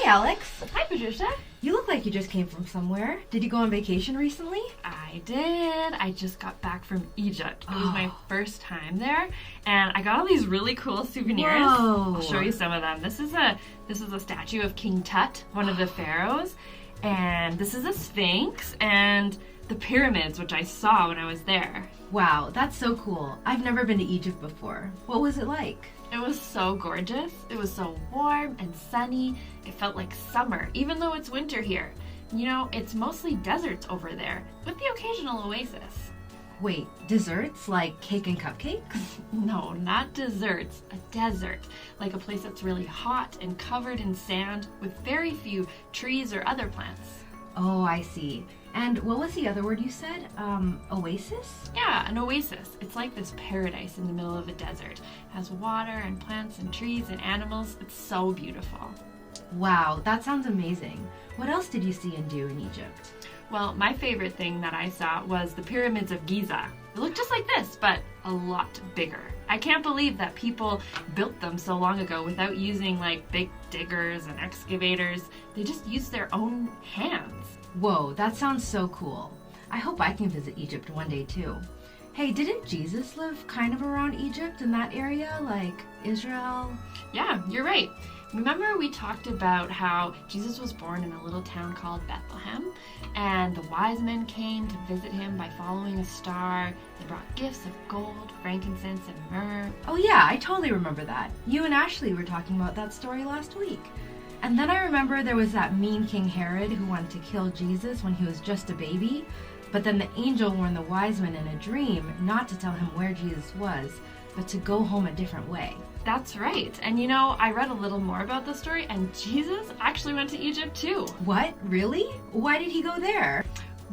Alex. Hi, Patricia. You look like you just came from somewhere. Did you go on vacation recently? I did. I just got back from Egypt. It was my Oh. first time there, and I got all these really cool souvenirs. Whoa. I'll show you some of them. This is a statue of King Tut, one of the pharaohs, and this is a sphinx and the pyramids, which I saw when I was there. Wow, that's so cool. I've never been to Egypt before. What was it like? It was so gorgeous. It was so warm and sunny. It felt like summer, even though it's winter here. You know, it's mostly deserts over there, with the occasional oasis. Wait, desserts like cake and cupcakes? No, not desserts, a desert. Like a place that's really hot and covered in sand with very few trees or other plants. Oh, I see. And what was the other word you said? Oasis? Yeah, an oasis. It's like this paradise in the middle of a desert. It has water and plants and trees and animals. It's so beautiful. Wow, that sounds amazing. What else did you see and do in Egypt? Well, my favorite thing that I saw was the pyramids of Giza. They look just like this, but a lot bigger. I can't believe that people built them so long ago without using like big diggers and excavators. They just used their own hands. Whoa, that sounds so cool. I hope I can visit Egypt one day too. Hey, didn't Jesus live kind of around Egypt in that area, like Israel? Yeah, you're right. Remember we talked about how Jesus was born in a little town called Bethlehem, and the wise men came to visit him by following a star. They brought gifts of gold, frankincense, and myrrh. Oh yeah, I totally remember that. You and Ashley were talking about that story last week. And then I remember there was that mean King Herod who wanted to kill Jesus when he was just a baby, but then the angel warned the wise men in a dream not to tell him where Jesus was, but to go home a different way. That's right. And you know, I read a little more about the story, and Jesus actually went to Egypt too. What? Really? Why did he go there?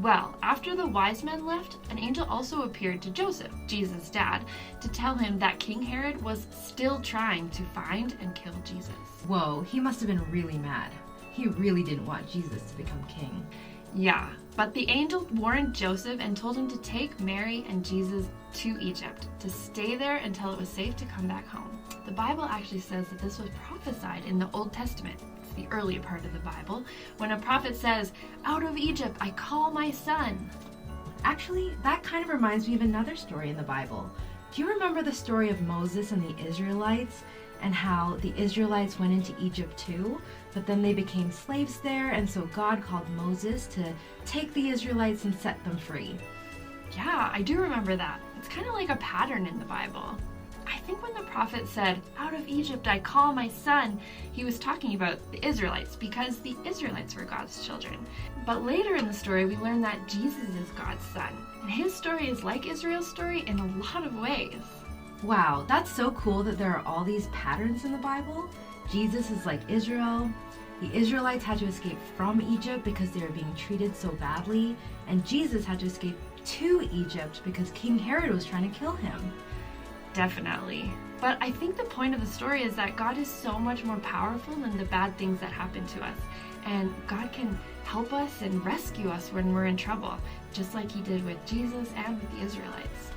Well, after the wise men left, an angel also appeared to Joseph, Jesus' dad, to tell him that King Herod was still trying to find and kill Jesus. Whoa, he must have been really mad. He really didn't want Jesus to become king. Yeah, but the angel warned Joseph and told him to take Mary and Jesus to Egypt, to stay there until it was safe to come back home. The Bible actually says that this was prophesied in the Old Testament. It's the earlier part of the Bible, when a prophet says, "Out of Egypt I call my son." Actually, that kind of reminds me of another story in the Bible. Do you remember the story of Moses and the Israelites, and how the Israelites went into Egypt too, but then they became slaves there, and so God called Moses to take the Israelites and set them free? Yeah, I do remember that. It's kind of like a pattern in the Bible. I think when the prophet said, "Out of Egypt I call my son," he was talking about the Israelites, because the Israelites were God's children. But later in the story, we learn that Jesus is God's son, and his story is like Israel's story in a lot of ways. Wow, that's so cool that there are all these patterns in the Bible. Jesus is like Israel. The Israelites had to escape from Egypt because they were being treated so badly, and Jesus had to escape to Egypt because King Herod was trying to kill him. Definitely. But I think the point of the story is that God is so much more powerful than the bad things that happen to us. And God can help us and rescue us when we're in trouble, just like he did with Jesus and with the Israelites.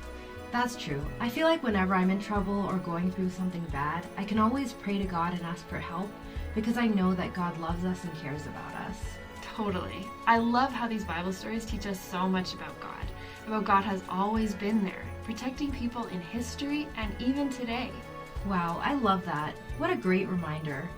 That's true. I feel like whenever I'm in trouble or going through something bad, I can always pray to God and ask for help because I know that God loves us and cares about us. Totally. I love how these Bible stories teach us so much about God has always been there, protecting people in history and even today. Wow, I love that. What a great reminder.